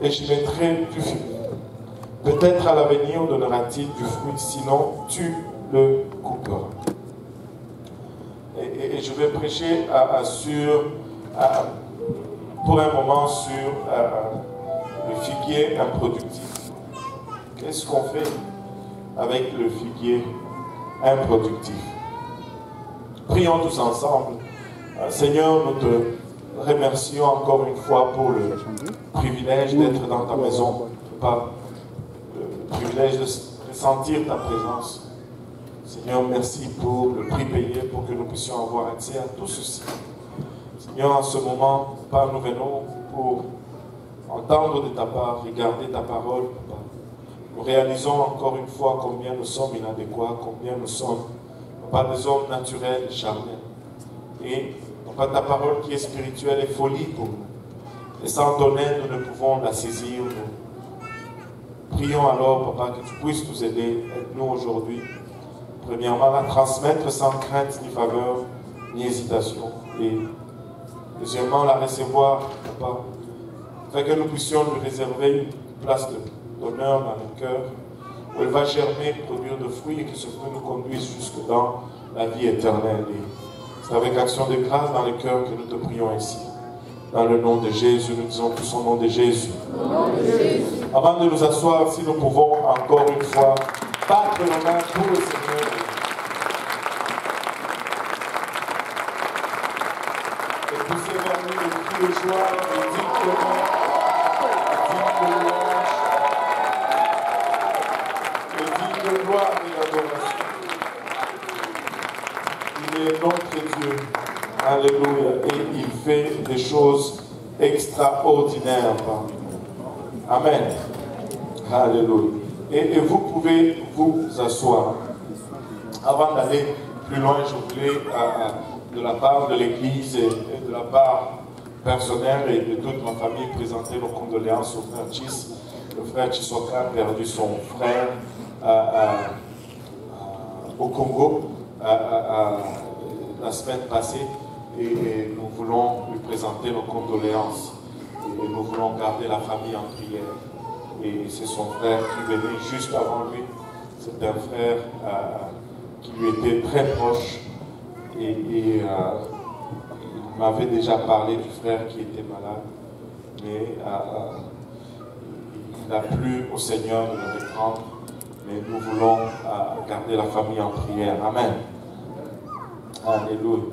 et je mettrai du fruit. Peut-être à l'avenir donnera-t-il du fruit, sinon tu le couperas. Et je vais prêcher pour un moment sur le figuier improductif. Qu'est-ce qu'on fait avec le figuier improductif? Prions tous ensemble. Seigneur, nous te remercions encore une fois pour le privilège d'être dans ta maison, Papa, le privilège de ressentir ta présence. Seigneur, merci pour le prix payé pour que nous puissions avoir accès à tout ceci. Seigneur, en ce moment, Papa, nous venons pour entendre de ta part, regarder ta parole, Papa. Nous réalisons encore une fois combien nous sommes inadéquats, combien nous sommes, Papa, des hommes naturels, charnels. Et, Papa, ta parole qui est spirituelle est folie pour nous. Et sans ton aide, nous ne pouvons la saisir. Nous prions alors, Papa, que tu puisses nous aider, aide-nous aujourd'hui. Premièrement, la transmettre sans crainte ni faveur, ni hésitation. Et deuxièmement, la recevoir, Papa, afin que nous puissions lui réserver une place d'honneur dans le cœur, où elle va germer, produire de fruits, et que ce fruit nous conduise jusque dans la vie éternelle. Et c'est avec action de grâce dans le cœur que nous te prions ici. Dans le nom de Jésus, nous disons tous au nom de Jésus. Avant de nous asseoir, si nous pouvons encore une fois battre nos mains pour le Seigneur. Et pousser vers nous le cri de joie, et digne de louange, et digne de gloire et d'adoration. Il est notre Dieu. Alléluia. Et il fait des choses extraordinaires parmi nous. Amen. Alléluia. Et vous pouvez vous asseoir. Avant d'aller plus loin, je voulais, de la part de l'Église et de la part personnelle et de toute ma famille, présenter nos condoléances au frère Chis. Le frère Chisoka a perdu son frère au Congo la semaine passée. Et nous voulons lui présenter nos condoléances. Et nous voulons garder la famille en prière. Et c'est son frère qui venait juste avant lui. C'est un frère qui lui était très proche. Et il m'avait déjà parlé du frère qui était malade. Mais il n'a plu au Seigneur de le reprendre. Mais nous voulons garder la famille en prière. Amen. Alléluia.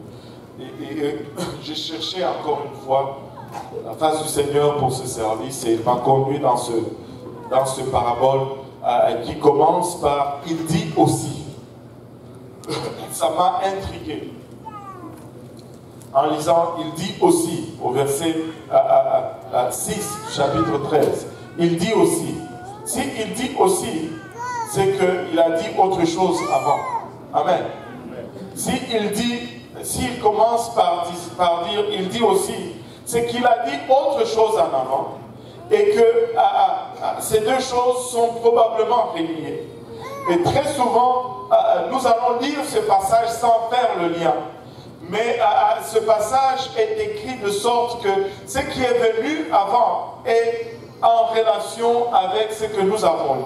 Et j'ai cherché encore une fois la face du Seigneur pour ce service et il m'a conduit dans ce parabole qui commence par « Il dit aussi ». Ça m'a intrigué. En lisant « Il dit aussi » au verset 6 du chapitre 13. « Il dit aussi ». Si il dit aussi, c'est qu'il a dit autre chose avant. Amen. S'il commence par dire, il dit aussi, c'est qu'il a dit autre chose en avant et que ces deux choses sont probablement reliées. Et très souvent, nous allons lire ce passage sans faire le lien. Mais ce passage est écrit de sorte que ce qui est venu avant est en relation avec ce que nous avons lu.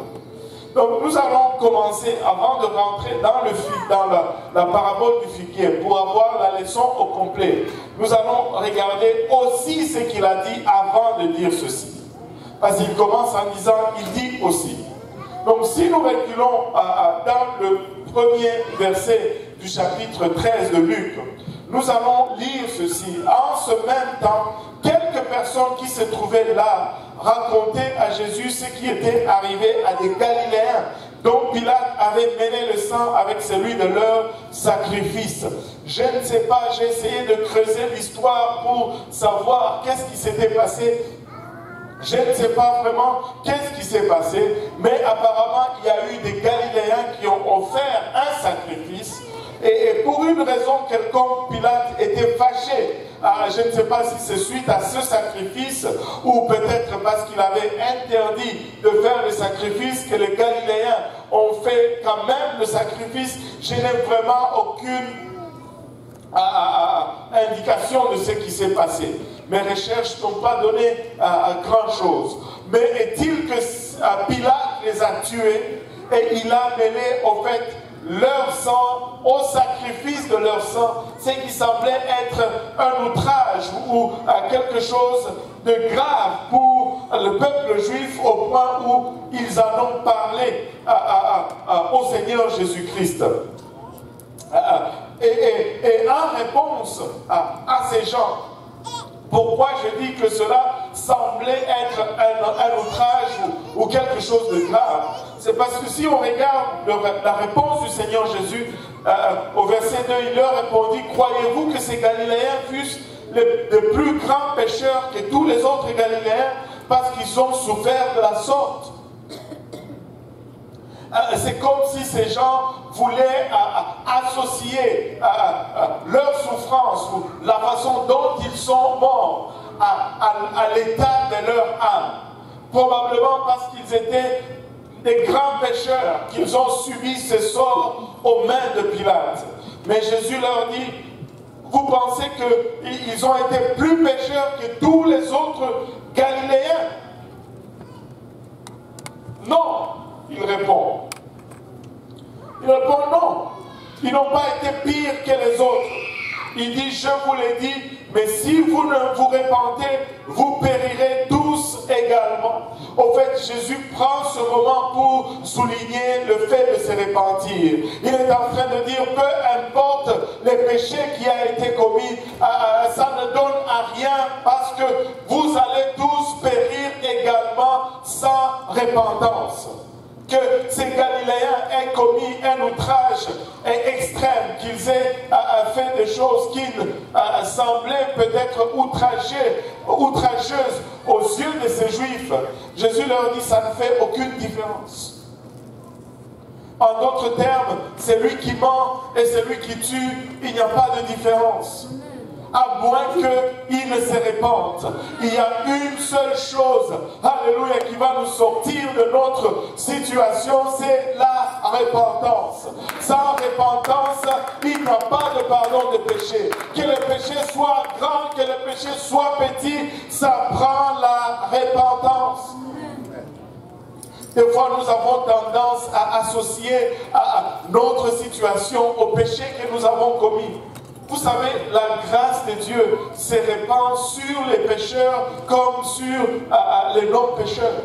Donc nous allons commencer, avant de rentrer dans la parabole du figuier, pour avoir la leçon au complet. Nous allons regarder aussi ce qu'il a dit avant de dire ceci. Parce qu'il commence en disant, il dit aussi. Donc si nous reculons dans le premier verset du chapitre 13 de Luc, nous allons lire ceci. En ce même temps, quelques personnes qui se trouvaient là racontaient à Jésus ce qui était arrivé à des Galiléens dont Pilate avait mêlé le sang avec celui de leur sacrifice. Je ne sais pas, j'ai essayé de creuser l'histoire pour savoir qu'est-ce qui s'était passé. Je ne sais pas vraiment qu'est-ce qui s'est passé, mais apparemment il y a eu des Galiléens qui ont offert un sacrifice. Et pour une raison quelconque, Pilate était fâché. Je ne sais pas si c'est suite à ce sacrifice ou peut-être parce qu'il avait interdit de faire le sacrifice que les Galiléens ont fait quand même le sacrifice. Je n'ai vraiment aucune indication de ce qui s'est passé. Mes recherches n'ont pas donné grand chose. Mais est-il que Pilate les a tués et il a mêlé au fait leur sang au sacrifice de leur sang, ce qui semblait être un outrage ou quelque chose de grave pour le peuple juif au point où ils en ont parlé au Seigneur Jésus-Christ. Et en réponse à ces gens, pourquoi je dis que cela semblait être un outrage ou quelque chose de grave? C'est parce que si on regarde la réponse du Seigneur Jésus, au verset 2, il leur répondit, croyez-vous que ces Galiléens fussent les plus grands pécheurs que tous les autres Galiléens parce qu'ils ont souffert de la sorte? C'est comme si ces gens voulaient associer leur souffrance ou la façon dont ils sont morts à l'état de leur âme. Probablement parce qu'ils étaient des grands pécheurs, qu'ils ont subi ce sort aux mains de Pilate. Mais Jésus leur dit, vous pensez qu'ils ont été plus pécheurs que tous les autres Galiléens? Non, il répond. Il répond non. Ils n'ont pas été pires que les autres. Il dit, je vous l'ai dit, mais si vous ne vous répentez, vous périrez tous également. Au fait, Jésus prend ce moment pour souligner le fait de se repentir. Il est en train de dire, peu importe les péchés qui a été commis, ça ne donne à rien parce que vous allez tous périr également sans repentance. Que ces Galiléens aient commis un outrage extrême, qu'ils aient fait des choses qui semblaient peut-être outrageuses aux yeux de ces Juifs. Jésus leur dit, ça ne fait aucune différence. En d'autres termes, celui qui ment et celui qui tue, il n'y a pas de différence. À moins qu'il ne se répande. Il y a une seule chose, alléluia, qui va nous sortir de notre situation, c'est la repentance. Sans repentance, il n'y a pas de pardon de péché. Que le péché soit grand, que le péché soit petit, ça prend la repentance. Des fois, nous avons tendance à associer notre situation au péché que nous avons commis. Vous savez, la grâce de Dieu se répand sur les pécheurs comme sur les non-pécheurs.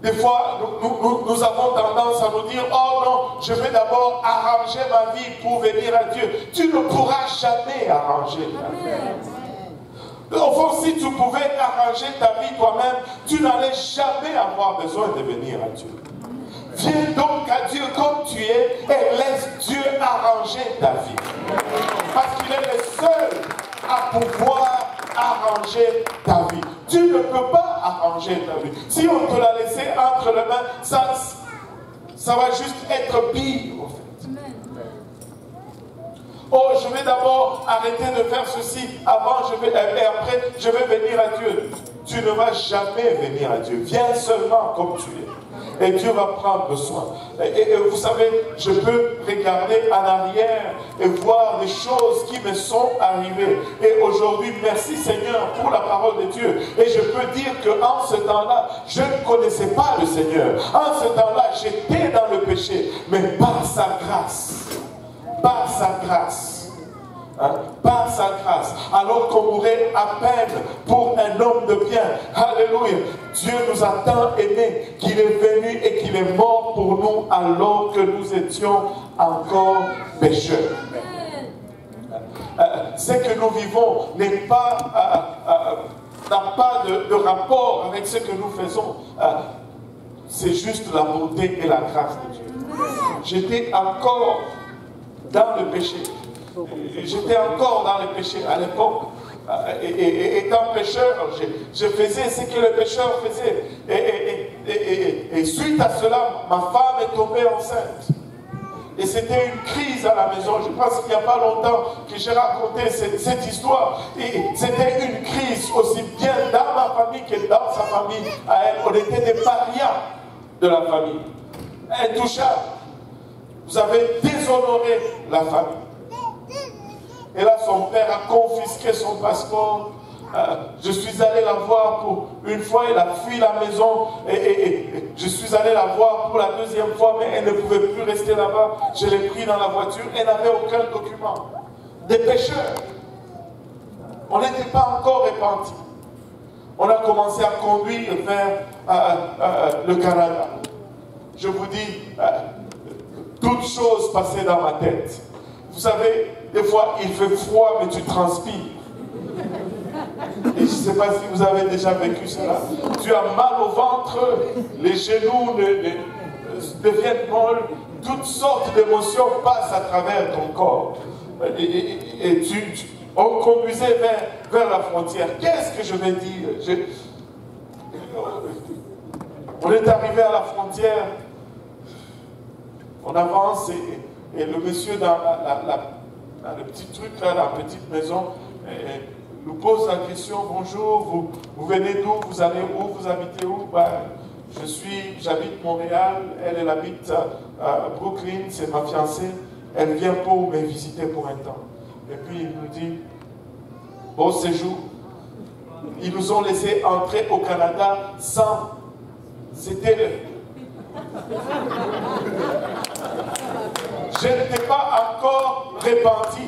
Des fois, nous avons tendance à nous dire, oh non, je vais d'abord arranger ma vie pour venir à Dieu. Tu ne pourras jamais arranger ta vie. Au fond, si tu pouvais arranger ta vie toi-même, tu n'allais jamais avoir besoin de venir à Dieu. Viens donc à Dieu comme tu es et laisse Dieu arranger ta vie. Parce qu'il est le seul à pouvoir arranger ta vie. Tu ne peux pas arranger ta vie. Si on te l'a laissé entre les mains, ça va juste être pire en fait. Oh, je vais d'abord arrêter de faire ceci avant, et après je vais venir à Dieu. Tu ne vas jamais venir à Dieu. Viens seulement comme tu es. Et Dieu va prendre soin. Et vous savez, je peux regarder en arrière et voir les choses qui me sont arrivées. Et aujourd'hui, merci Seigneur pour la parole de Dieu. Et je peux dire qu'en ce temps-là, je ne connaissais pas le Seigneur. En ce temps-là, j'étais dans le péché. Mais par sa grâce, par sa grâce, alors qu'on mourait à peine pour un homme de bien, alléluia, Dieu nous a tant aimés qu'il est venu et qu'il est mort pour nous alors que nous étions encore pécheurs. Ce que nous vivons n'a pas de rapport avec ce que nous faisons. C'est juste la bonté et la grâce de Dieu. J'étais encore dans le péché. J'étais encore dans le péché à l'époque. Et étant pécheur, je faisais ce que le pécheur faisait. Et suite à cela, ma femme est tombée enceinte. Et c'était une crise à la maison. Je pense qu'il n'y a pas longtemps que j'ai raconté cette histoire. Et c'était une crise aussi bien dans ma famille que dans sa famille à elle. On était des parias de la famille. Intouchables. Vous avez déshonoré la famille. Et là, son père a confisqué son passeport, je suis allé la voir pour une fois, elle a fui la maison et je suis allé la voir pour la deuxième fois, mais elle ne pouvait plus rester là-bas. Je l'ai pris dans la voiture, elle n'avait aucun document. Des pécheurs. On n'était pas encore repentis. On a commencé à conduire vers le Canada. Je vous dis, toutes choses passaient dans ma tête. Vous savez, des fois, il fait froid, mais tu transpires. Et je ne sais pas si vous avez déjà vécu cela. Tu as mal au ventre, les genoux deviennent molles, toutes sortes d'émotions passent à travers ton corps. Et on conduisait vers la frontière. Qu'est-ce que je vais dire? On est arrivé à la frontière, on avance et le monsieur dans le petit truc là, la petite maison, nous pose la question, bonjour, vous venez d'où, vous allez où, vous habitez où? J'habite Montréal, elle habite à Brooklyn, c'est ma fiancée, elle vient pour me visiter pour un temps. Et puis il nous dit, bon séjour. Ils nous ont laissé entrer au Canada sans. C'était le. Je n'étais pas encore repenti.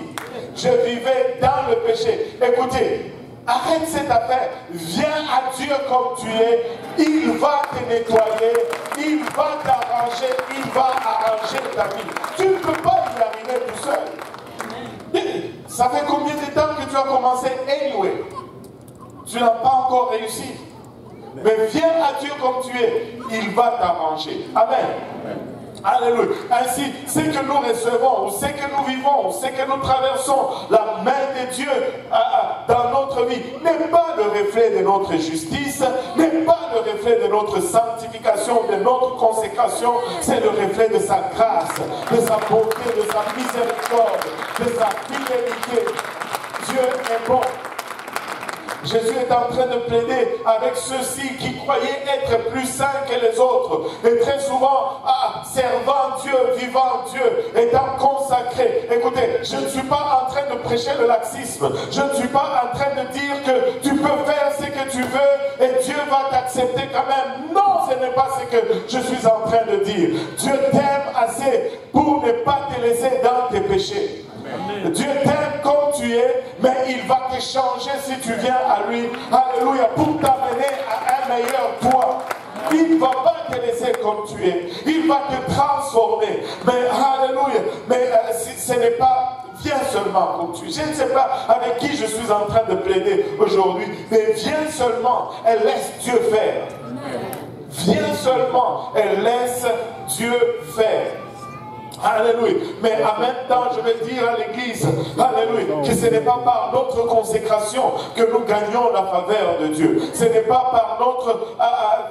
Je vivais dans le péché. Écoutez, arrête cette affaire. Viens à Dieu comme tu es. Il va te nettoyer. Il va t'arranger. Il va arranger ta vie. Tu ne peux pas y arriver tout seul. Ça fait combien de temps que tu as commencé anyway? Tu n'as pas encore réussi. Mais viens à Dieu comme tu es. Il va t'arranger. Amen. Alléluia. Ainsi, ce que nous recevons, ou ce que nous vivons, ou ce que nous traversons, la main de Dieu dans notre vie n'est pas le reflet de notre justice, n'est pas le reflet de notre sanctification, de notre consécration, c'est le reflet de sa grâce, de sa bonté, de sa miséricorde, de sa fidélité. Dieu est bon. Jésus est en train de plaider avec ceux-ci qui croyaient être plus saints que les autres. Et très souvent, servant Dieu, vivant Dieu, étant consacré. Écoutez, je ne suis pas en train de prêcher le laxisme. Je ne suis pas en train de dire que tu peux faire ce que tu veux et Dieu va t'accepter quand même. Non, ce n'est pas ce que je suis en train de dire. Dieu t'aime assez pour ne pas te laisser dans tes péchés. Amen. Dieu t'aime comme tu es, mais il va te changer si tu viens à lui. Alléluia, pour t'amener à un meilleur toi. Il ne va pas te laisser comme tu es. Il va te transformer. Mais alléluia, mais ce n'est pas viens seulement comme tu es. Je ne sais pas avec qui je suis en train de plaider aujourd'hui, mais viens seulement et laisse Dieu faire. Viens seulement et laisse Dieu faire. Alléluia. Mais en même temps, je vais dire à l'église, alléluia, que ce n'est pas par notre consécration que nous gagnons la faveur de Dieu. Ce n'est pas par notre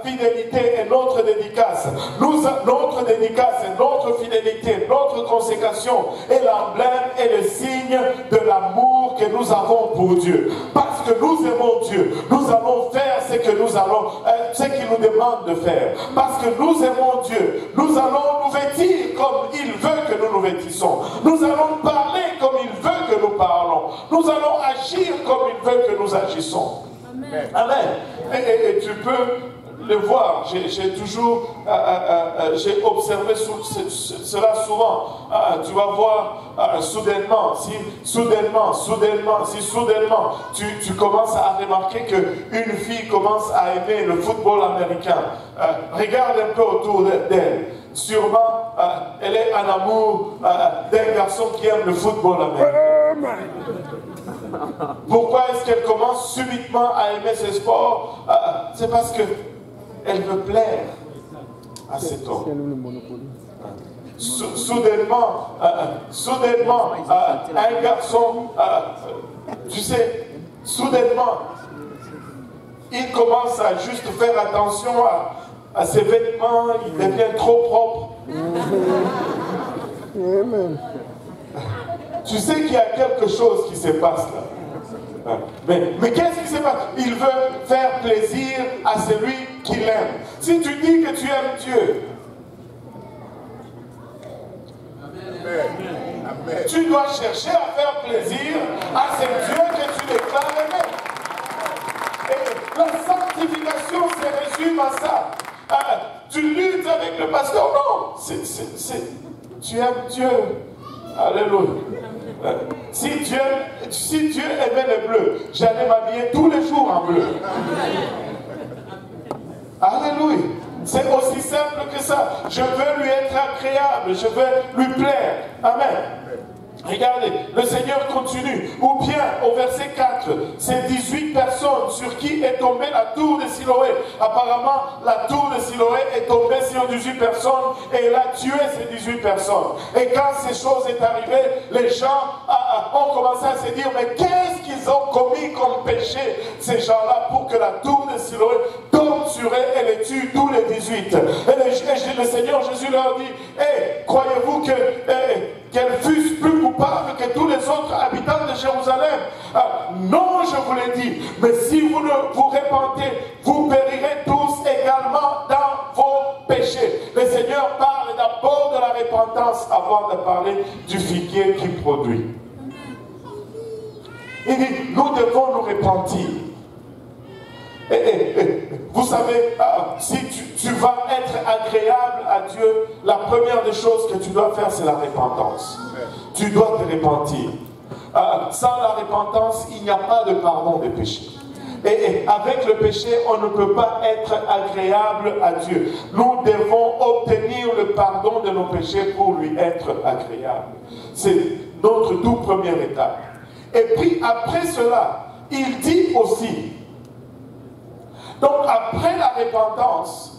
fidélité et notre dédicace. Notre dédicace et notre fidélité, notre consécration est l'emblème et le signe de l'amour que nous avons pour Dieu. Parce que nous aimons Dieu, nous allons faire ce que nous allons, ce qu'il nous demande de faire. Parce que nous aimons Dieu, nous allons nous vêtir comme il veut que nous nous vêtissons. Nous allons parler comme il veut que nous parlons. Nous allons agir comme il veut que nous agissons. Amen. Amen. Et tu peux le voir. J'ai toujours j'ai observé cela souvent. Tu vas voir soudainement, tu commences à remarquer qu'une fille commence à aimer le football américain. Regarde un peu autour d'elle. Sûrement, elle est en amour d'un garçon qui aime le football américain. Pourquoi est-ce qu'elle commence subitement à aimer ce sport? C'est parce qu'elle veut plaire à cet homme. Soudainement, un garçon, tu sais, soudainement, il commence à juste faire attention à ses vêtements, il devient trop propre. Tu sais qu'il y a quelque chose qui se passe là. Mais qu'est-ce qui se passe? Il veut faire plaisir à celui qu'il aime. Si tu dis que tu aimes Dieu, tu dois chercher à faire plaisir à ce Dieu que tu déclares aimer. sanctification se résume à ça. Tu luttes avec le pasteur. Non, tu aimes Dieu. Alléluia. Si Dieu aimait les bleus, j'allais m'habiller tous les jours en bleu. Alléluia. C'est aussi simple que ça. Je veux lui être agréable. Je veux lui plaire. Amen. Regardez, le Seigneur continue. Ou bien, au verset 4, c'est 18 personnes sur qui est tombée la tour de Siloé. Apparemment, la tour de Siloé est tombée sur 18 personnes et elle a tué ces 18 personnes. Et quand ces choses sont arrivées, les gens ont commencé à se dire, mais qu'est-ce qu'ils ont commis comme péché, ces gens-là, pour que la tour de Siloé tombe sur eux et les tue tous les 18. Et le Seigneur Jésus leur dit, croyez-vous qu'elles fussent plus coupables que tous les autres habitants de Jérusalem? Non, je vous l'ai dit, mais si vous ne vous répentez, vous périrez tous également dans vos péchés. Le Seigneur parle d'abord de la repentance avant de parler du figuier qui produit. Il dit, nous devons nous repentir. Vous savez, si tu vas être agréable à Dieu, la première des choses que tu dois faire, c'est la repentance. Tu dois te repentir. Sans la repentance, il n'y a pas de pardon des péchés. Et avec le péché, on ne peut pas être agréable à Dieu. Nous devons obtenir le pardon de nos péchés pour lui être agréable. C'est notre toute première étape. Et puis après cela, il dit aussi, donc après la repentance,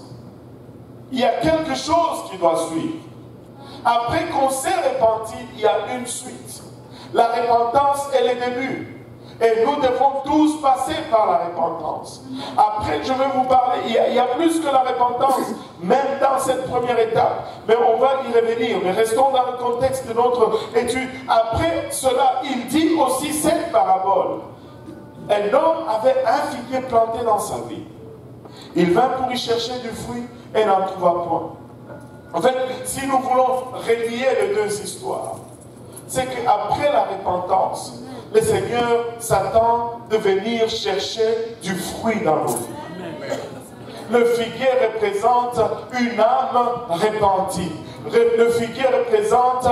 il y a quelque chose qui doit suivre. Après qu'on s'est repenti, il y a une suite. La repentance est le début. Et nous devons tous passer par la repentance. Après, je vais vous parler, il y a plus que la repentance, même dans cette première étape. Mais on va y revenir. Mais restons dans le contexte de notre étude. Après cela, il dit aussi cette parabole. Un homme avait un figuier planté dans sa vie. Il vint pour y chercher du fruit et n'en trouva point. En fait, si nous voulons relier les deux histoires, c'est qu'après la repentance, le Seigneur s'attend de venir chercher du fruit dans nos vies. Le figuier représente une âme repentie. Le figuier représente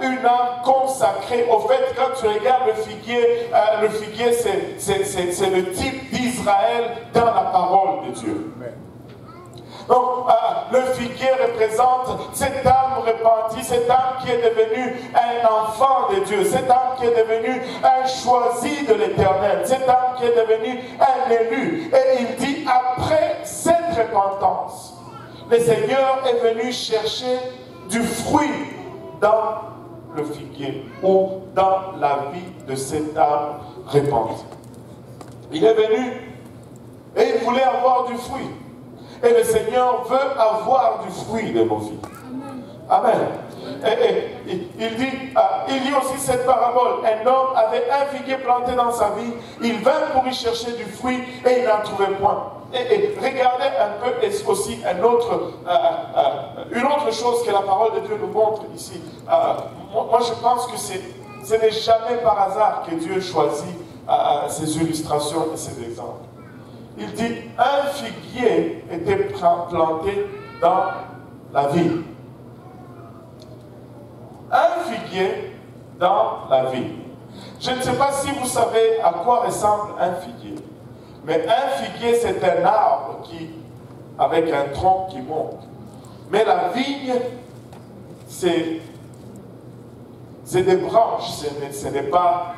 une âme consacrée. Au fait, quand tu regardes le figuier c'est le type d'Israël dans la parole de Dieu. Donc, le figuier représente cette âme repentie, cette âme qui est devenue un enfant de Dieu, cette âme qui est devenue un choisi de l'Éternel, cette âme qui est devenue un élu. Et il dit, après cette repentance, le Seigneur est venu chercher du fruit dans le figuier ou dans la vie de cette âme repentie. Il est venu et il voulait avoir du fruit. Et le Seigneur veut avoir du fruit de nos vies. Amen. Il dit aussi cette parabole. Un homme avait un figuier planté dans sa vie. Il vint pour y chercher du fruit et il n'en trouvait point. Et regardez un peu aussi une autre chose que la parole de Dieu nous montre ici. Moi, je pense que ce n'est jamais par hasard que Dieu choisit ces illustrations et ces exemples. Il dit, un figuier était planté dans la vie. Un figuier dans la vie. Je ne sais pas si vous savez à quoi ressemble un figuier. Mais un figuier, c'est un arbre avec un tronc qui monte. Mais la vigne, c'est des branches. Ce n'est pas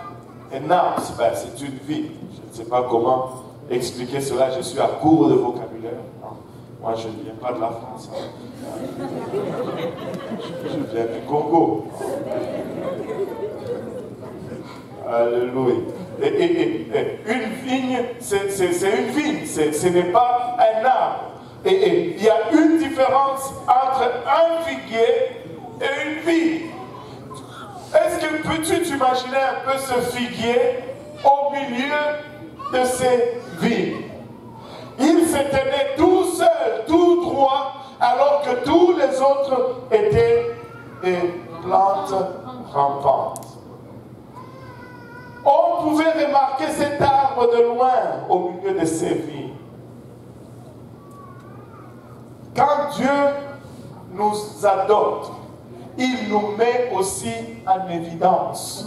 un arbre, c'est une vigne. Je ne sais pas comment expliquer cela, je suis à court de vocabulaire. Moi, je ne viens pas de la France. Je viens du Congo. Alléluia. Une vigne, c'est une vigne, ce n'est pas un arbre. Et il y a une différence entre un figuier et une vigne. Est-ce que peux-tu t'imaginer un peu ce figuier au milieu de ces vignes? Il se tenait tout seul, tout droit, alors que tous les autres étaient des plantes rampantes. On pouvait remarquer cet arbre de loin au milieu de ces vies. Quand Dieu nous adopte, il nous met aussi en évidence.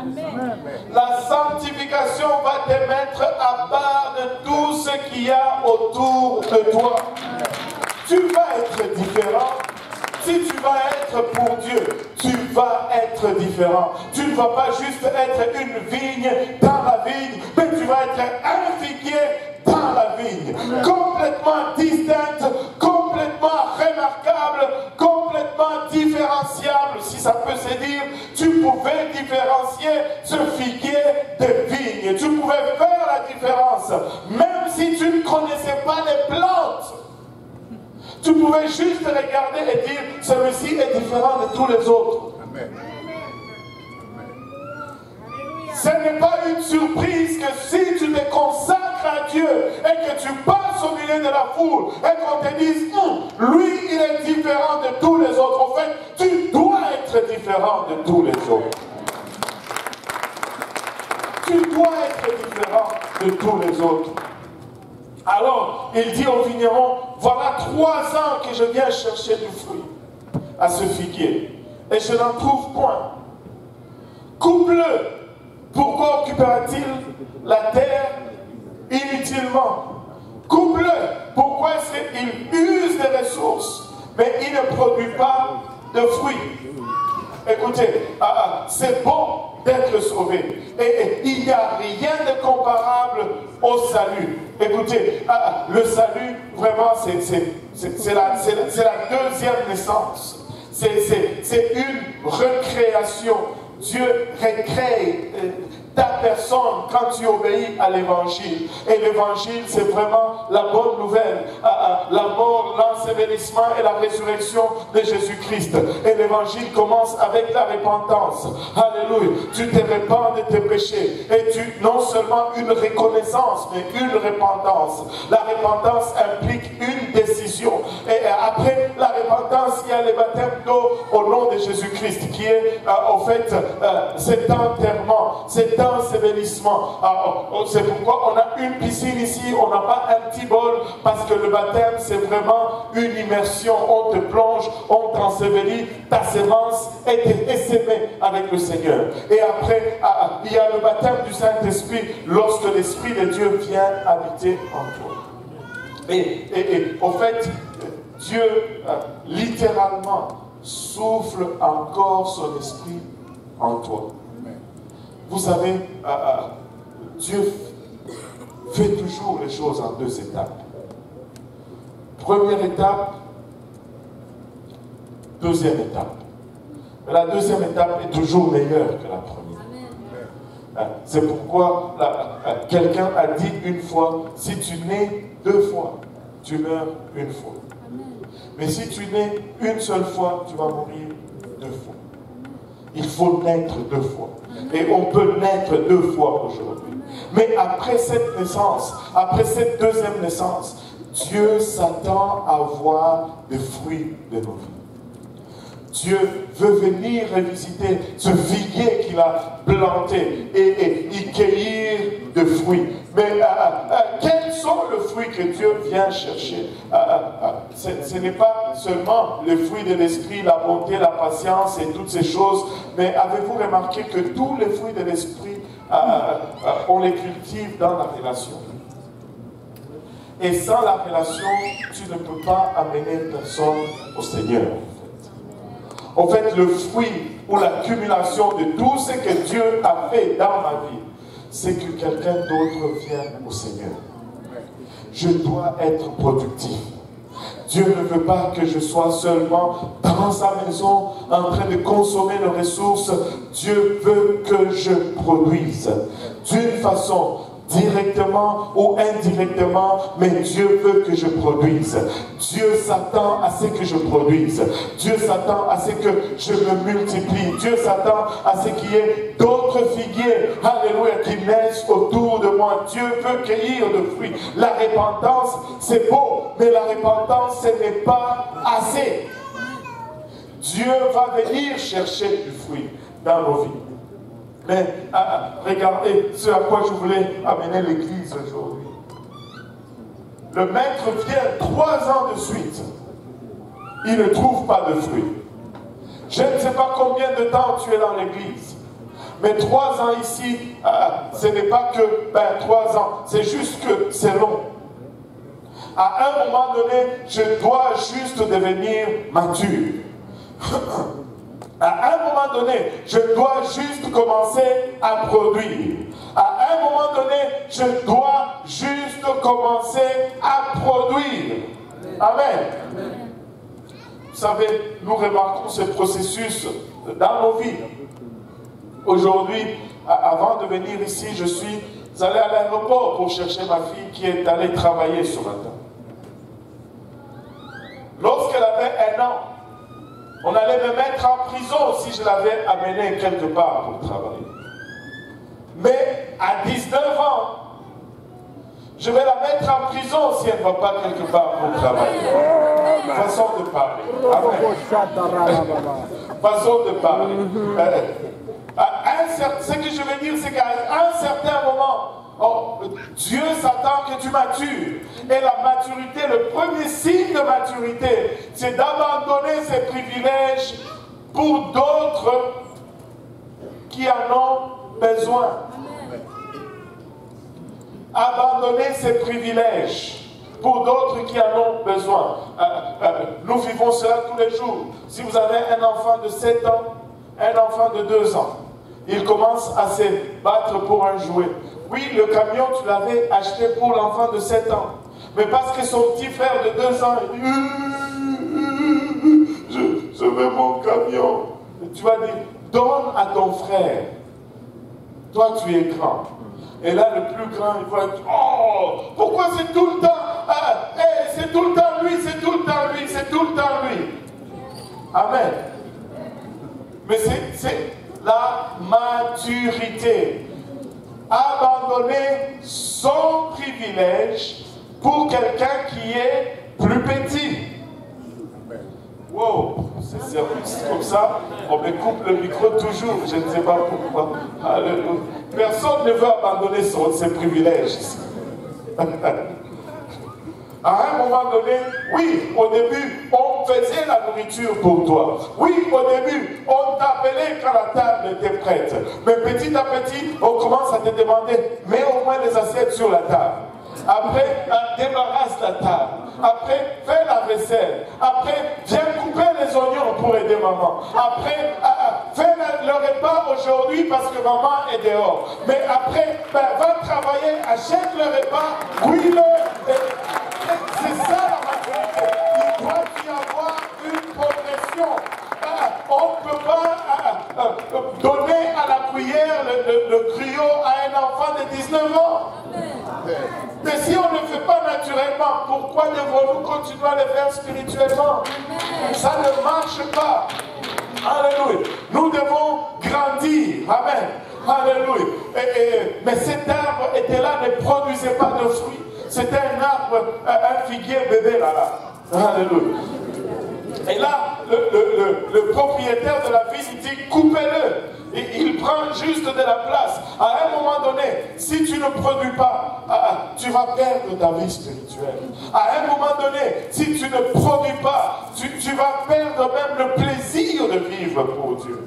Amen. La sanctification va te mettre à part de tout ce qu'il y a autour de toi. Tu vas être différent. Si tu vas être pour Dieu, tu vas être différent. Tu ne vas pas juste être une vigne dans la vigne, mais tu vas être un figuier dans la vigne. Complètement distincte, complètement remarquable, complètement différenciable, si ça peut se dire. Tu pouvais différencier ce figuier de vigne. Tu pouvais faire la différence, même si tu ne connaissais pas les plantes. Tu pouvais juste regarder et dire, celui-ci est différent de tous les autres. Amen. Ce n'est pas une surprise que si tu te consacres à Dieu et que tu passes au milieu de la foule et qu'on te dise, lui il est différent de tous les autres. En fait, tu dois être différent de tous les autres. Tu dois être différent de tous les autres. Alors, il dit au vigneron, voilà 3 ans que je viens chercher du fruit à ce figuier, et je n'en trouve point. Coupe-le. Pourquoi occupera-t-il la terre inutilement? Coupe-le. Pourquoi est-ce qu'il use des ressources, mais il ne produit pas de fruits? Écoutez, c'est bon d'être sauvé. Et il n'y a rien de comparable au salut. Écoutez, le salut, vraiment, c'est la deuxième naissance. C'est une recréation. Dieu recrée ta personne quand tu obéis à l'évangile. Et l'évangile, c'est vraiment la bonne nouvelle. La mort, l'ensevelissement et la résurrection de Jésus-Christ. Et l'évangile commence avec la repentance. Alléluia. Tu te repens de tes péchés. Et tu, non seulement une reconnaissance, mais une repentance. La repentance implique une décision. Et après la repentance, il y a le baptême d'eau au nom de Jésus-Christ, qui est en fait cet enterrement, cet ensevelissement. C'est pourquoi on a une piscine ici, on n'a pas un petit bol, parce que le baptême c'est vraiment une immersion. On te plonge, on t'ensevelit, ta sémence est essaimée avec le Seigneur. Et après, il y a le baptême du Saint-Esprit, lorsque l'Esprit de Dieu vient habiter en toi. Et en fait, Dieu littéralement souffle encore son esprit en toi. Vous savez, Dieu fait toujours les choses en 2 étapes. Première étape, deuxième étape. Mais la deuxième étape est toujours meilleure que la première. C'est pourquoi quelqu'un a dit une fois, si tu nais 2 fois, tu meurs une fois. Mais si tu nais une seule fois, tu vas mourir 2 fois. Il faut naître 2 fois. Et on peut naître 2 fois aujourd'hui. Mais après cette naissance, après cette deuxième naissance, Dieu s'attend à voir des fruits de nos vies. Dieu veut venir revisiter ce figuier qu'il a planté et y cueillir de fruits. Mais quels sont les fruits que Dieu vient chercher? Ce n'est pas seulement les fruits de l'esprit, la bonté, la patience et toutes ces choses, mais avez-vous remarqué que tous les fruits de l'esprit, on les cultive dans la relation? Et sans la relation, tu ne peux pas amener personne au Seigneur. En fait, le fruit ou l'accumulation de tout ce que Dieu a fait dans ma vie, c'est que quelqu'un d'autre vienne au Seigneur. Je dois être productif. Dieu ne veut pas que je sois seulement dans sa maison en train de consommer nos ressources. Dieu veut que je produise d'une façon directement ou indirectement, mais Dieu veut que je produise. Dieu s'attend à ce que je produise. Dieu s'attend à ce que je me multiplie. Dieu s'attend à ce qu'il y ait d'autres figuiers, alléluia, qui naissent autour de moi. Dieu veut cueillir de fruits. La repentance, c'est beau, mais la repentance, ce n'est pas assez. Dieu va venir chercher du fruit dans nos vies. Mais regardez ce à quoi je voulais amener l'église aujourd'hui. Le maître vient 3 ans de suite. Il ne trouve pas de fruits. Je ne sais pas combien de temps tu es dans l'église. Mais 3 ans ici, ce n'est pas que 3 ans. C'est juste que c'est long. À un moment donné, je dois juste devenir mature. À un moment donné, je dois juste commencer à produire. À un moment donné, je dois juste commencer à produire. Amen. Vous savez, nous remarquons ce processus dans nos vies. Aujourd'hui, avant de venir ici, je suis allé à l'aéroport pour chercher ma fille qui est allée travailler ce matin. Lorsqu'elle avait 1 an, on allait me mettre en prison si je l'avais amenée quelque part pour travailler. Mais à 19 ans, je vais la mettre en prison si elle ne va pas quelque part pour travailler. Façon de parler. Façon de parler. Ce que je veux dire, c'est qu'à un certain moment, Dieu s'attend que tu matures. Et la maturité, le premier signe de maturité, c'est d'abandonner ses privilèges pour d'autres qui en ont besoin. Abandonner ses privilèges pour d'autres qui en ont besoin. Nous vivons cela tous les jours. Si vous avez un enfant de 7 ans, un enfant de 2 ans, il commence à se battre pour un jouet. Oui, le camion, tu l'avais acheté pour l'enfant de 7 ans. Mais parce que son petit frère de 2 ans, il dit, je veux mon camion. Et tu vas dire, donne à ton frère. Toi, tu es grand. Et là, le plus grand, il va dire, oh, pourquoi c'est tout le temps, c'est tout le temps lui, c'est tout le temps lui, c'est tout le temps lui. Amen. Mais c'est la maturité. Abandonner son privilège pour quelqu'un qui est plus petit. Wow, c'est comme ça, on me coupe le micro toujours, je ne sais pas pourquoi. Alléluia. Personne ne veut abandonner ses privilèges. À un moment donné, oui, au début, on faisait la nourriture pour toi. Oui, au début, on t'appelait quand la table était prête. Mais petit à petit, on commence à te demander, mets au moins les assiettes sur la table. Après, débarrasse la table. Après, fais la vaisselle. Après, viens couper les oignons pour aider maman. Après, fais le repas aujourd'hui parce que maman est dehors. Mais après, va travailler, achète le repas, brûle-le. C'est ça la maturité. Il doit y avoir une progression. On ne peut pas donner à la cuillère le griot à un enfant de 19 ans. Mais si on ne le fait pas naturellement, pourquoi devons-nous continuer à le faire spirituellement? Ça ne marche pas. Alléluia. Nous devons grandir. Amen. Alléluia. Mais cet arbre était là, ne produisait pas de fruits. C'était un arbre, un figuier bébé là. Alléluia. Et là, le propriétaire de la vigne dit, coupez-le. Et il prend juste de la place. À un moment donné, si tu ne produis pas, tu vas perdre ta vie spirituelle. À un moment donné, si tu ne produis pas, tu vas perdre même le plaisir de vivre pour Dieu.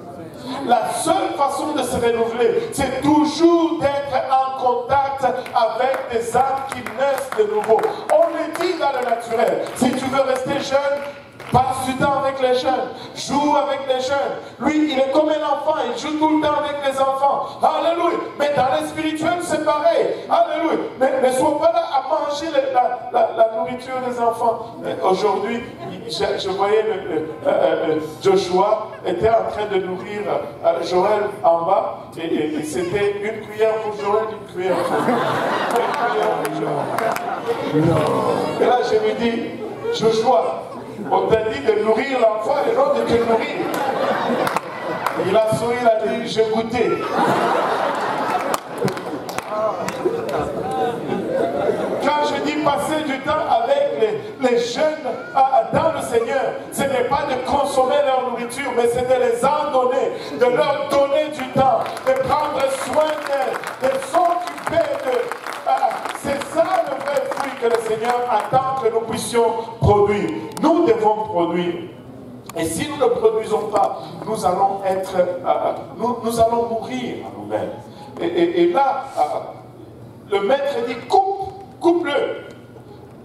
La seule façon de se renouveler, c'est toujours d'être en contact avec des âmes qui naissent de nouveau. On le dit dans le naturel. Si tu veux rester jeune, passe du temps avec les jeunes, joue avec les jeunes. Lui, il est comme un enfant, il joue tout le temps avec les enfants. Alléluia. Mais dans le spirituel, c'est pareil. Alléluia. Ne sois pas là à manger la nourriture des enfants. Aujourd'hui, je voyais Joshua était en train de nourrir Joël en bas. Et c'était une cuillère pour Joël, une cuillère pour Joël. Et là, je lui dis, Joshua, on t'a dit de nourrir l'enfant et non de te nourrir. Il a souri, il a dit, j'ai goûté. Quand je dis passer du temps avec les jeunes dans le Seigneur, ce n'est pas de consommer leur nourriture, mais c'est de les en donner, de leur donner du temps, de prendre soin d'elles, de s'occuper d'eux. C'est ça le vrai fruit que le Seigneur attend que nous puissions produire. Nous devons produire. Et si nous ne produisons pas, nous allons être, nous allons mourir à nous-mêmes. Et là, le maître dit, coupe-le.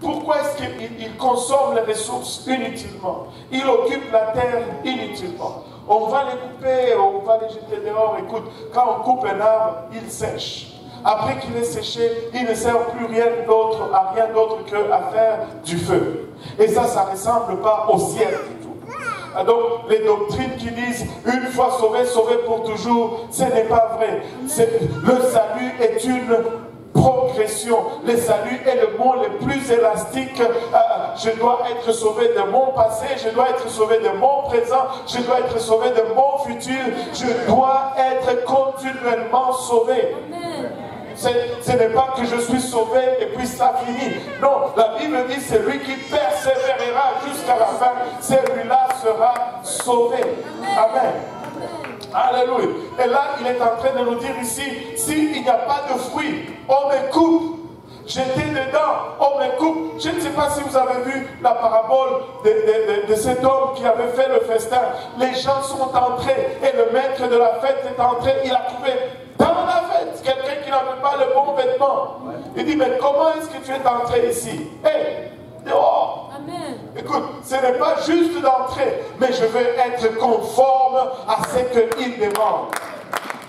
Pourquoi est-ce qu'il consomme les ressources inutilement? Il occupe la terre inutilement. On va les couper, on va les jeter dehors. Écoute, quand on coupe un arbre, il sèche. Après qu'il est séché, il ne sert plus à rien d'autre qu'à faire du feu. Et ça ne ressemble pas au ciel du tout. Donc, les doctrines qui disent une fois sauvé, sauvé pour toujours, ce n'est pas vrai. Le salut est une progression. Le salut est le mot le plus élastique. Je dois être sauvé de mon passé, je dois être sauvé de mon présent, je dois être sauvé de mon futur, je dois être continuellement sauvé. Ce n'est pas que je suis sauvé et puis ça finit. Non, la Bible dit celui qui persévérera jusqu'à la fin, celui-là sera sauvé. Amen. Alléluia. Et là, il est en train de nous dire ici, s'il n'y a pas de fruits, on me coupe. J'étais dedans, on me coupe. Je ne sais pas si vous avez vu la parabole de cet homme qui avait fait le festin. Les gens sont entrés et le maître de la fête est entré. Il a trouvé dans la fête quelqu'un qui n'avait pas le bon vêtement. Il dit, mais comment est-ce que tu es entré ici? Hé, dehors. Amen. Écoute, ce n'est pas juste d'entrer, mais je veux être conforme à ce qu'il demande.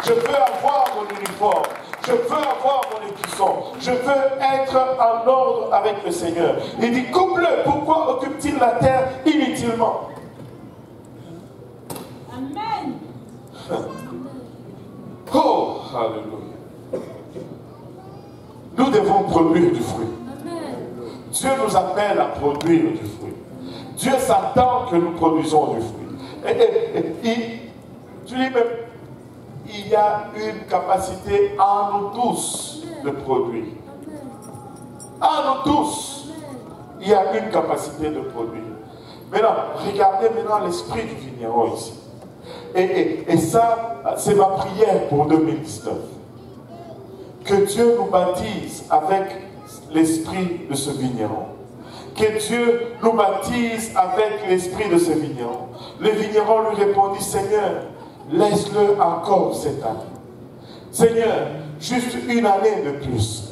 Je veux avoir mon uniforme. Je veux avoir mon écusson. Je veux être en ordre avec le Seigneur. Il dit, coupe-le. Pourquoi occupe-t-il la terre inutilement? Amen. Oh, alléluia. Nous devons produire du fruit. Amen. Dieu nous appelle à produire du fruit. Dieu s'attend que nous produisons du fruit. Tu dis même, il y a une capacité en nous tous de produire. En nous tous, il y a une capacité de produire. Maintenant, regardez maintenant l'esprit du vigneron ici. Et ça, c'est ma prière pour 2019. Que Dieu nous baptise avec l'esprit de ce vigneron. Que Dieu nous baptise avec l'esprit de ce vigneron. Le vigneron lui répondit, Seigneur, laisse-le encore cette année. Seigneur, juste une année de plus.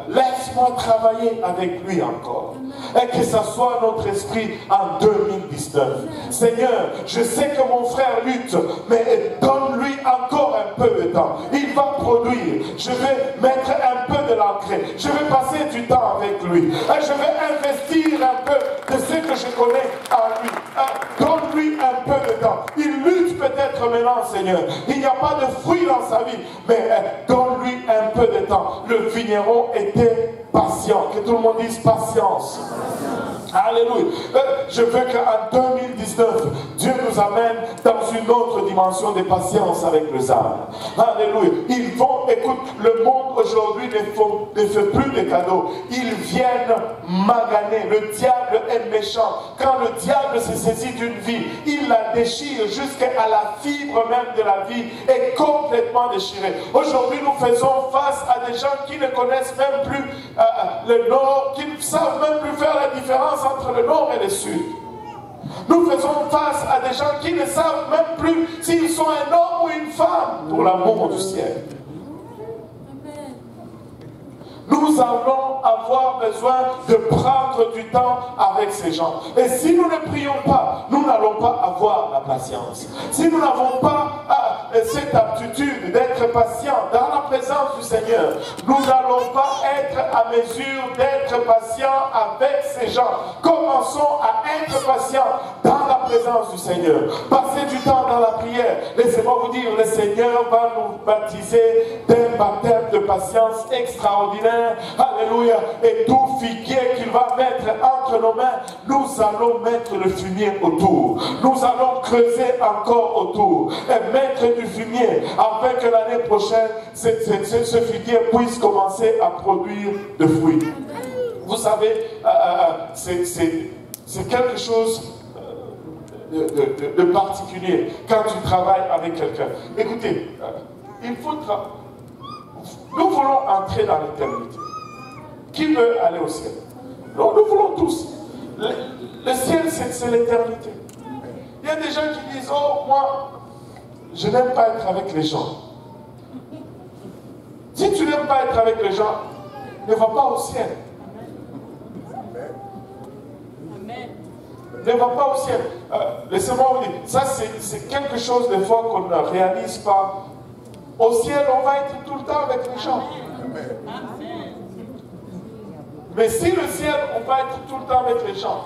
Laisse-moi travailler avec lui encore. Et que ce soit notre esprit en 2019. Seigneur, je sais que mon frère lutte, mais donne-lui encore un peu de temps. Il va produire. Je vais mettre un peu de l'engrais. Je vais passer du temps avec lui. Et je vais investir un peu de ce que je connais en lui. Donne-lui un peu de temps. Il lutte peut-être maintenant, Seigneur. Il n'y a pas de fruit dans sa vie, mais donne-lui un peu de temps. Le vigneron était patient. Que tout le monde dise patience. Alléluia. Je veux qu'en 2019, Dieu nous amène dans une autre dimension de patience avec les âmes. Alléluia. Ils vont, écoute, le monde aujourd'hui ne fait plus de cadeaux. Ils viennent maganer. Le diable est méchant. Quand le diable se saisit d'une vie, il la déchire jusqu'à la fibre même de la vie est complètement déchirée. Aujourd'hui, nous faisons face à des gens qui ne connaissent même plus le nord, qui ne savent même plus faire la différence entre le nord et le sud. Nous faisons face à des gens qui ne savent même plus s'ils sont un homme ou une femme pour l'amour du ciel. Nous allons avoir besoin de prendre du temps avec ces gens. Et si nous ne prions pas, nous n'allons pas avoir la patience. Si nous n'avons pas cette aptitude d'être patient dans la présence du Seigneur, nous n'allons pas être à mesure d'être patient avec ces gens. Commençons à être patients dans la présence du Seigneur. Passez du temps dans la prière. Laissez-moi vous dire, le Seigneur va nous baptiser d'un baptême de patience extraordinaire. Alléluia. Et tout figuier qu'il va mettre entre nos mains, nous allons mettre le fumier autour. Nous allons creuser encore autour et mettre du fumier afin que l'année prochaine ce figuier puisse commencer à produire de fruits. Vous savez, c'est quelque chose de particulier quand tu travailles avec quelqu'un. Écoutez, nous voulons entrer dans l'éternité. Qui veut aller au ciel? Non, nous voulons tous. Le ciel, c'est l'éternité. Il y a des gens qui disent, oh, moi, je n'aime pas être avec les gens. Si tu n'aimes pas être avec les gens, ne va pas au ciel. Ne va pas au ciel. Laissez-moi vous dire, ça c'est quelque chose des fois qu'on ne réalise pas. Au ciel, on va être tout le temps avec les gens. Mais si le ciel, on va être tout le temps avec les gens.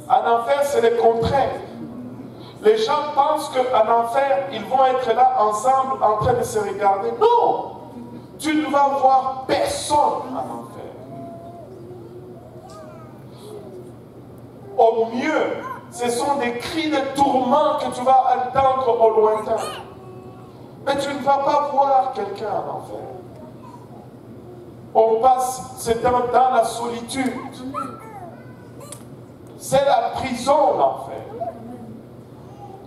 En enfer, c'est le contraire. Les gens pensent qu'en enfer, ils vont être là ensemble en train de se regarder. Non! Tu ne vas voir personne en enfer. Au mieux, ce sont des cris de tourment que tu vas entendre au lointain. Mais tu ne vas pas voir quelqu'un en enfer. On passe ce temps dans la solitude. C'est la prison, l'enfer.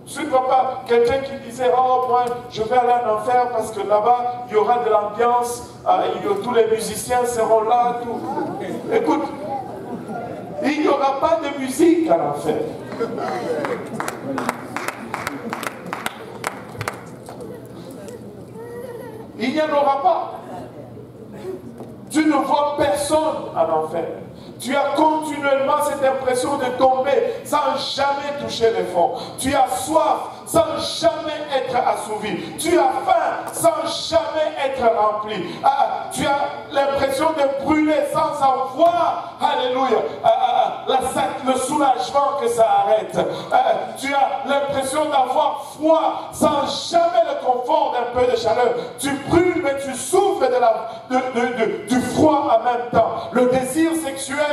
Tu ne vois pas quelqu'un qui disait, oh, moi, je vais aller en enfer parce que là-bas, il y aura de l'ambiance, tous les musiciens seront là, tout. Écoute, il n'y aura pas de musique à l'enfer. Il n'y en aura pas. Tu ne vois personne en enfer. Tu as continuellement cette impression de tomber sans jamais toucher les fonds. Tu as soif sans jamais être assouvi. Tu as faim sans jamais être rempli. Tu as l'impression de brûler sans avoir, alléluia, le soulagement que ça arrête. Tu as l'impression d'avoir froid sans jamais le confort d'un peu de chaleur. Tu brûles mais tu souffres du froid en même temps. Le désir sexuel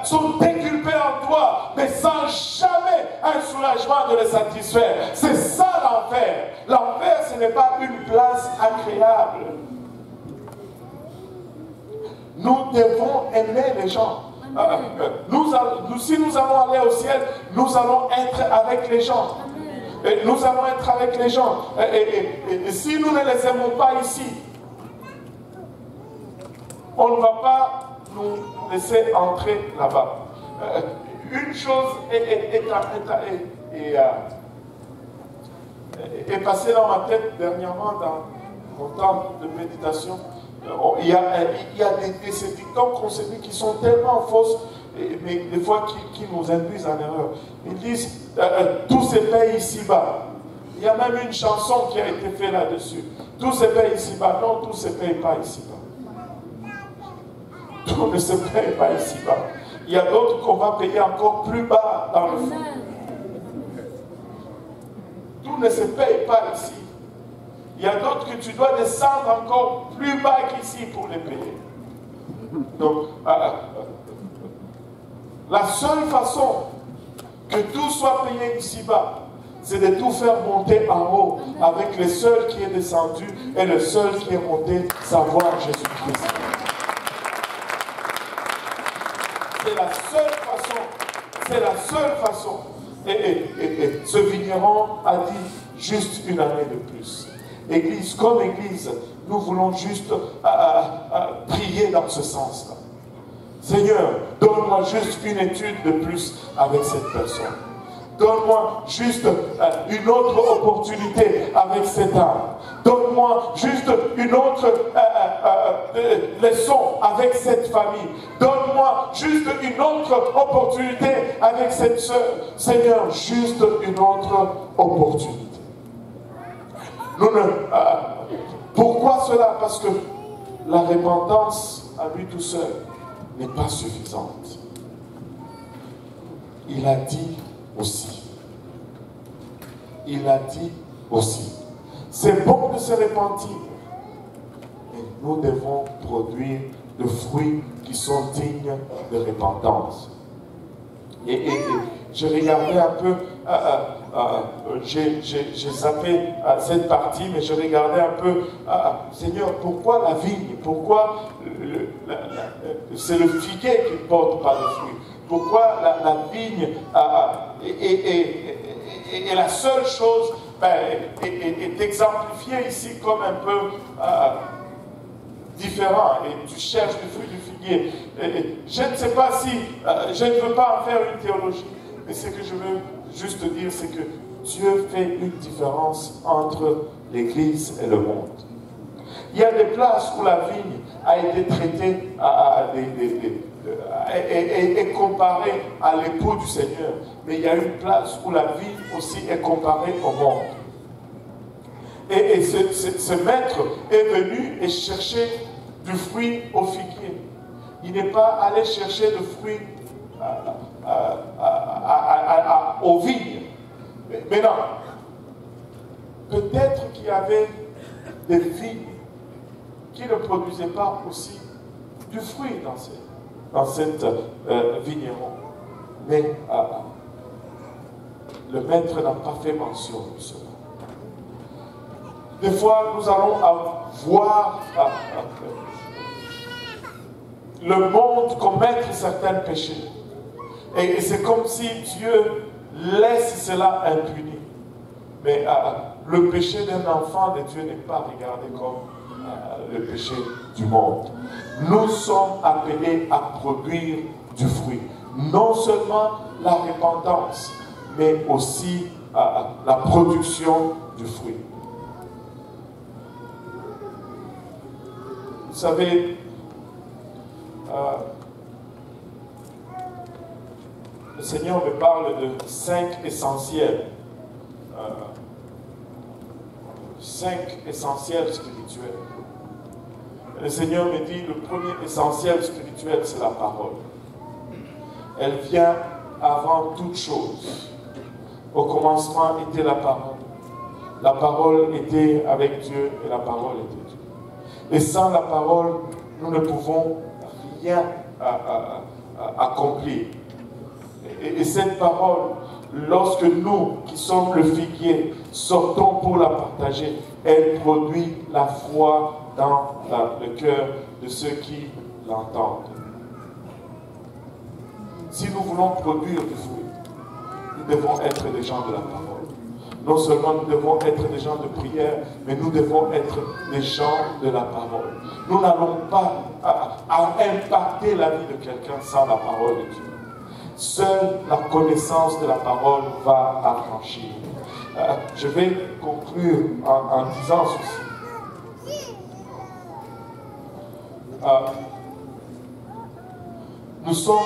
sont décuplés en toi, mais sans jamais un soulagement de les satisfaire. C'est ça l'enfer. L'enfer, ce n'est pas une place agréable. Nous devons aimer les gens. Si nous allons aller au ciel, nous allons être avec les gens. Et nous allons être avec les gens. Et si nous ne les aimons pas ici, on ne va pas nous laisser entrer là-bas. Une chose est passée dans ma tête dernièrement dans mon temps de méditation. Il y a ces dictons qu'on se dit qui sont tellement fausses, mais des fois qui nous induisent en erreur. Ils disent tout se paye ici-bas. Il y a même une chanson qui a été faite là-dessus. Tout se paye ici-bas. Non, tout ne se paye pas ici-bas. Tout ne se paye pas ici-bas. Il y a d'autres qu'on va payer encore plus bas dans le fond. Tout ne se paye pas ici. Il y a d'autres que tu dois descendre encore plus bas qu'ici pour les payer. Donc, la seule façon que tout soit payé ici-bas, c'est de tout faire monter en haut avec le seul qui est descendu et le seul qui est monté, savoir Jésus-Christ. C'est la seule façon. C'est la seule façon. Et ce vigneron a dit juste une année de plus. Église, comme Église, nous voulons juste prier dans ce sens-là. Seigneur, donne-moi juste une étude de plus avec cette personne. Donne-moi juste une autre opportunité avec cette âme. Donne-moi juste une autre leçon avec cette famille. Donne-moi juste une autre opportunité avec cette soeur. Seigneur, juste une autre opportunité. Pourquoi cela? Parce que la repentance à lui tout seul n'est pas suffisante. Il a dit aussi. Il a dit aussi. C'est bon de se repentir. Mais nous devons produire des fruits qui sont dignes de repentance. Et je regardais un peu j'ai zappé cette partie, mais je regardais un peu, Seigneur, pourquoi la vigne? Pourquoi c'est le figuier qui ne porte pas de fruits? Pourquoi la vigne est la seule chose, est exemplifiée ici comme un peu différent, et tu cherches le fruit du figuier. Je ne sais pas si, je ne veux pas en faire une théologie, mais ce que je veux juste dire, c'est que Dieu fait une différence entre l'Église et le monde. Il y a des places où la vigne a été traitée est comparée à l'époux du Seigneur, mais il y a une place où la vigne aussi est comparée au monde. Et ce maître est venu et chercher du fruit au figuier. Il n'est pas allé chercher de fruits aux vignes. Mais non. Peut-être qu'il y avait des vignes qui ne produisaient pas aussi du fruit dans cette vigneron. Mais le maître n'a pas fait mention de cela. Des fois, nous allons voir le monde commettre certains péchés. Et c'est comme si Dieu laisse cela impuni. Mais le péché d'un enfant de Dieu n'est pas regardé comme le péché du monde. Nous sommes appelés à produire du fruit. Non seulement la repentance, mais aussi la production du fruit. Vous savez, le Seigneur me parle de 5 essentiels. 5 essentiels spirituels. Le Seigneur me dit, le premier essentiel spirituel, c'est la parole. Elle vient avant toute chose. Au commencement était la parole. La parole était avec Dieu et la parole était Dieu. Et sans la parole, nous ne pouvons rien accomplir. Et cette parole, lorsque nous, qui sommes le figuier, sortons pour la partager, elle produit la foi dans le cœur de ceux qui l'entendent. Si nous voulons produire du fruit, nous devons être des gens de la parole. Non seulement nous devons être des gens de prière, mais nous devons être des gens de la parole. Nous n'allons pas impacter la vie de quelqu'un sans la parole de Dieu. Seule la connaissance de la parole va affranchir. Je vais conclure en disant ceci. Nous sommes